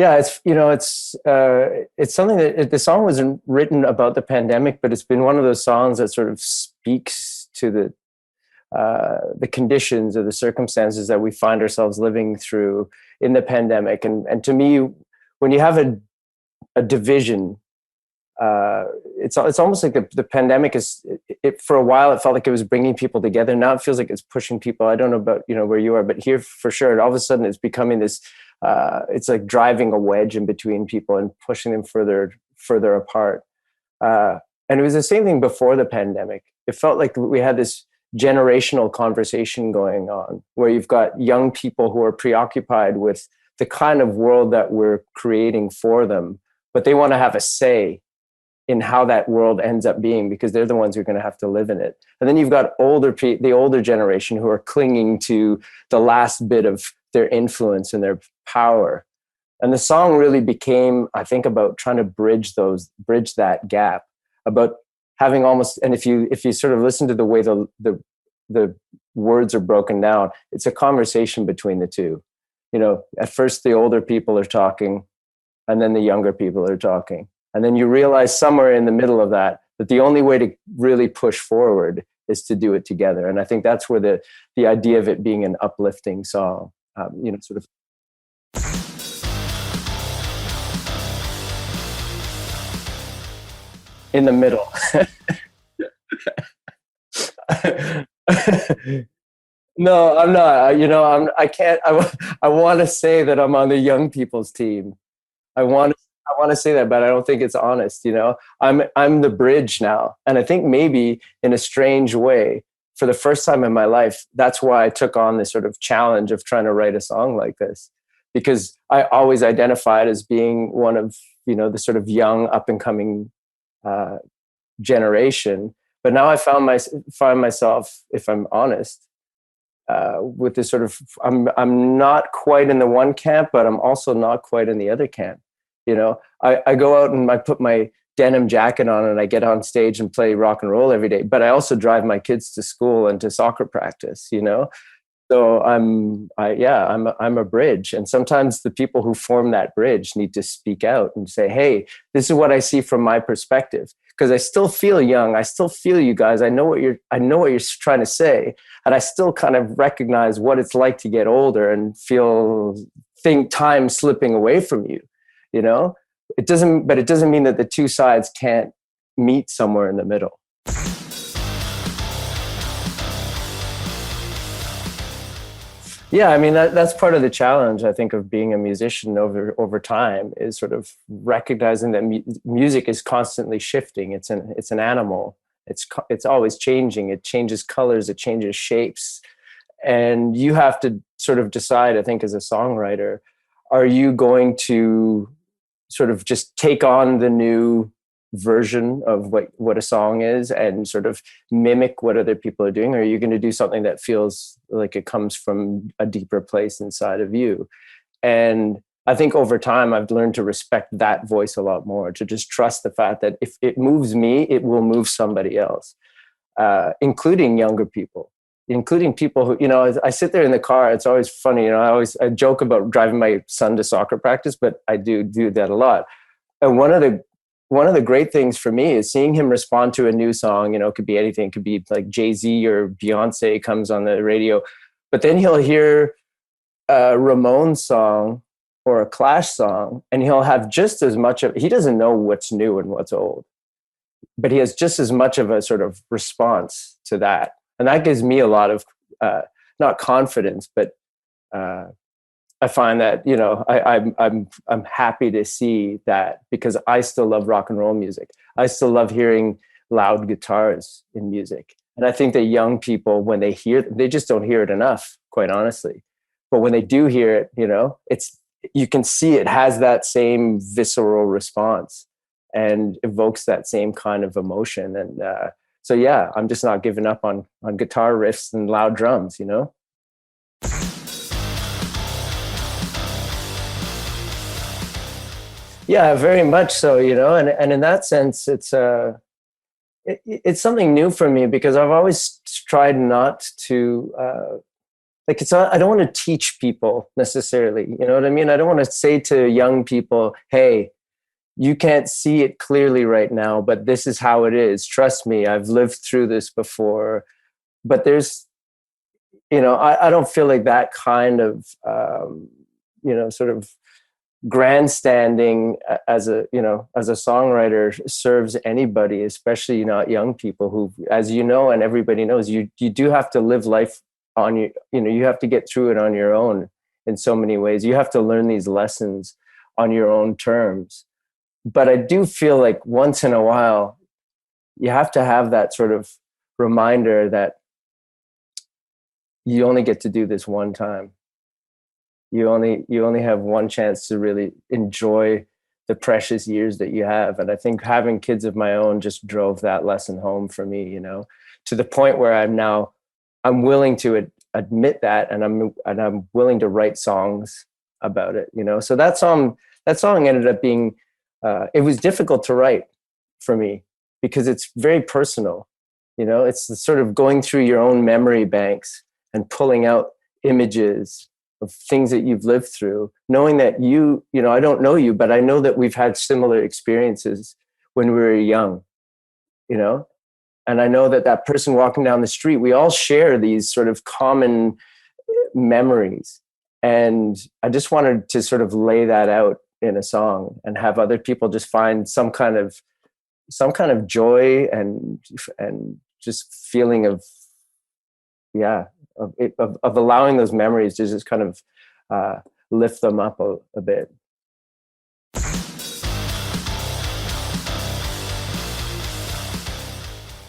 Yeah, it's something that the song wasn't written about the pandemic, but it's been one of those songs that sort of speaks to the conditions or the circumstances that we find ourselves living through in the pandemic. And to me, when you have a division, it's almost like the pandemic is, it for a while it felt like it was bringing people together. Now it feels like it's pushing people. I don't know about where you are, but here for sure, all of a sudden it's becoming this. It's like driving a wedge in between people and pushing them further apart. And it was the same thing before the pandemic. It felt like we had this generational conversation going on, where you've got young people who are preoccupied with the kind of world that we're creating for them, but they want to have a say in how that world ends up being, because they're the ones who are going to have to live in it. And then you've got the older generation who are clinging to the last bit of their influence and their power. And the song really became, I think, about trying to bridge that gap, about having almost, and if you sort of listen to the way the words are broken down, it's a conversation between the two. At first the older people are talking, and then the younger people are talking. And then you realize somewhere in the middle of that the only way to really push forward is to do it together. And I think that's where the idea of it being an uplifting song, sort of. In the middle. No, I'm not. I can't. I want to say that I'm on the young people's team. I want to say that, but I don't think it's honest. I'm the bridge now, and I think maybe in a strange way, for the first time in my life, that's why I took on this sort of challenge of trying to write a song like this, because I always identified as being one of the sort of young up and coming generation. But now I find myself, if I'm honest, with this sort of, I'm not quite in the one camp, but I'm also not quite in the other camp. I go out and I put my denim jacket on and I get on stage and play rock and roll every day, but I also drive my kids to school and to soccer practice, So I'm a bridge. And sometimes the people who form that bridge need to speak out and say, hey, this is what I see from my perspective. Because I still feel young. I still feel you guys. I know what you're trying to say. And I still kind of recognize what it's like to get older and think time slipping away from you. It doesn't mean that the two sides can't meet somewhere in the middle. Yeah, I mean, that's part of the challenge, I think, of being a musician over time, is sort of recognizing that music is constantly shifting. It's an animal. It's always changing. It changes colors. It changes shapes. And you have to sort of decide, I think, as a songwriter, are you going to sort of just take on the new version of what a song is and sort of mimic what other people are doing? Or are you going to do something that feels like it comes from a deeper place inside of you? And I think over time, I've learned to respect that voice a lot more, to just trust the fact that if it moves me, it will move somebody else, including younger people, including people who, I sit there in the car. It's always funny. I joke about driving my son to soccer practice, but I do that a lot. And one of the great things for me is seeing him respond to a new song. It could be anything. It could be like Jay-Z or Beyonce comes on the radio, but then he'll hear a Ramones song or a Clash song, and he'll have just as much he doesn't know what's new and what's old, but he has just as much of a sort of response to that. And that gives me a lot of, not confidence, but I find that, I'm happy to see that, because I still love rock and roll music. I still love hearing loud guitars in music. And I think that young people, when they they just don't hear it enough, quite honestly. But when they do hear it, you can see it has that same visceral response and evokes that same kind of emotion. And so, yeah, I'm just not giving up on guitar riffs and loud drums, Yeah, very much so, and in that sense, it's something new for me, because I've always tried not to like it's not, I don't want to teach people necessarily, you know what I mean? I don't want to say to young people, hey, you can't see it clearly right now, but this is how it is. Trust me, I've lived through this before. But there's, I don't feel like that kind of, sort of grandstanding as a songwriter serves anybody, especially not young people who, as you know, and everybody knows, you do have to live life on you have to get through it on your own in so many ways. You have to learn these lessons on your own terms. But I do feel like once in a while, you have to have that sort of reminder that you only get to do this one time. You only have one chance to really enjoy the precious years that you have. And I think having kids of my own just drove that lesson home for me, to the point where I'm willing to admit that, and I'm willing to write songs about it, So that song ended up being, it was difficult to write for me because it's very personal, it's the sort of going through your own memory banks and pulling out images of things that you've lived through, knowing that I don't know you, but I know that we've had similar experiences when we were young, and I know that person walking down the street, we all share these sort of common memories. And I just wanted to sort of lay that out in a song and have other people just find some kind of joy and just feeling of, of allowing those memories to just kind of lift them up a bit.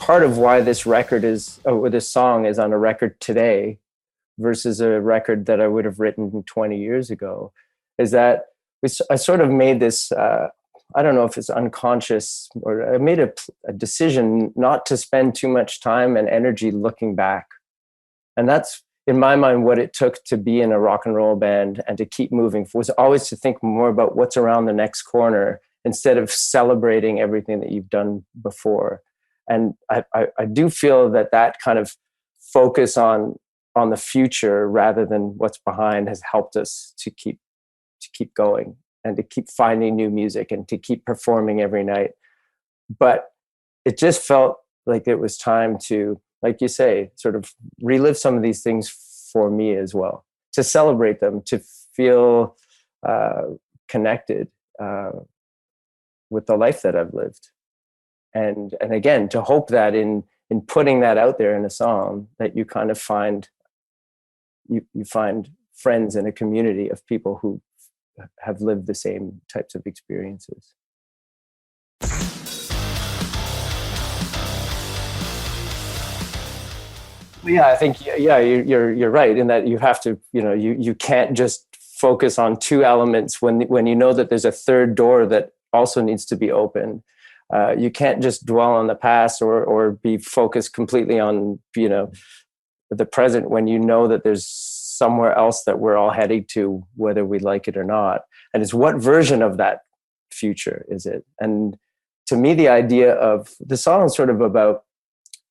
Part of why this song is on a record today versus a record that I would have written 20 years ago is that I sort of made this, I don't know if it's unconscious, or I made a decision not to spend too much time and energy looking back. And that's, in my mind, what it took to be in a rock and roll band and to keep moving, was always to think more about what's around the next corner instead of celebrating everything that you've done before. And I do feel that kind of focus on the future rather than what's behind has helped us to keep going and to keep finding new music and to keep performing every night. But it just felt like it was time to, like you say, sort of relive some of these things for me as well, to celebrate them, to feel connected with the life that I've lived. And again, to hope that in putting that out there in a song, that you kind of find you find friends in a community of people who have lived the same types of experiences. Yeah, I think you're right in that you have to, you can't just focus on two elements when you know that there's a third door that also needs to be opened. You can't just dwell on the past or be focused completely on the present when you know that there's somewhere else that we're all heading to, whether we like it or not. And it's what version of that future is it? And to me, the idea of the song is sort of about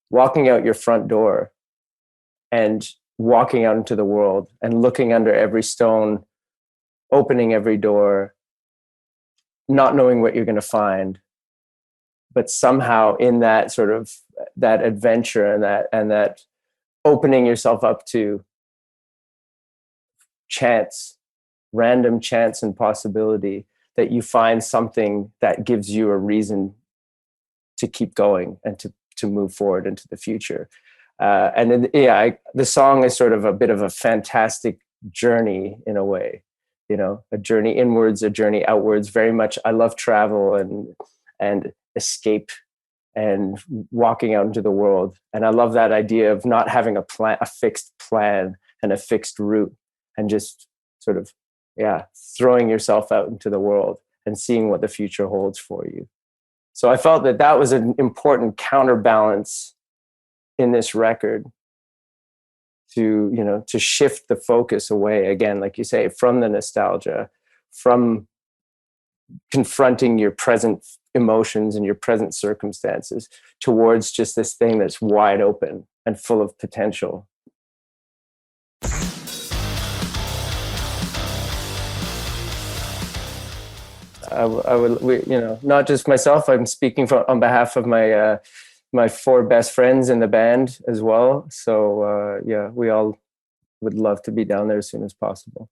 walking out your front door and walking out into the world and looking under every stone, opening every door, not knowing what you're going to find, but somehow in that sort of that adventure and that opening yourself up to chance, random chance and possibility, that you find something that gives you a reason to keep going and to move forward into the future. And then, the song is sort of a bit of a fantastic journey in a way, a journey inwards, a journey outwards. Very much, I love travel and escape and walking out into the world. And I love that idea of not having a fixed plan and a fixed route, and just sort of, throwing yourself out into the world and seeing what the future holds for you. So I felt that was an important counterbalance in this record to shift the focus away, again, like you say, from the nostalgia, from confronting your present emotions and your present circumstances, towards just this thing that's wide open and full of potential. I would, not just myself. I'm speaking on behalf of my four best friends in the band as well. So yeah, we all would love to be down there as soon as possible.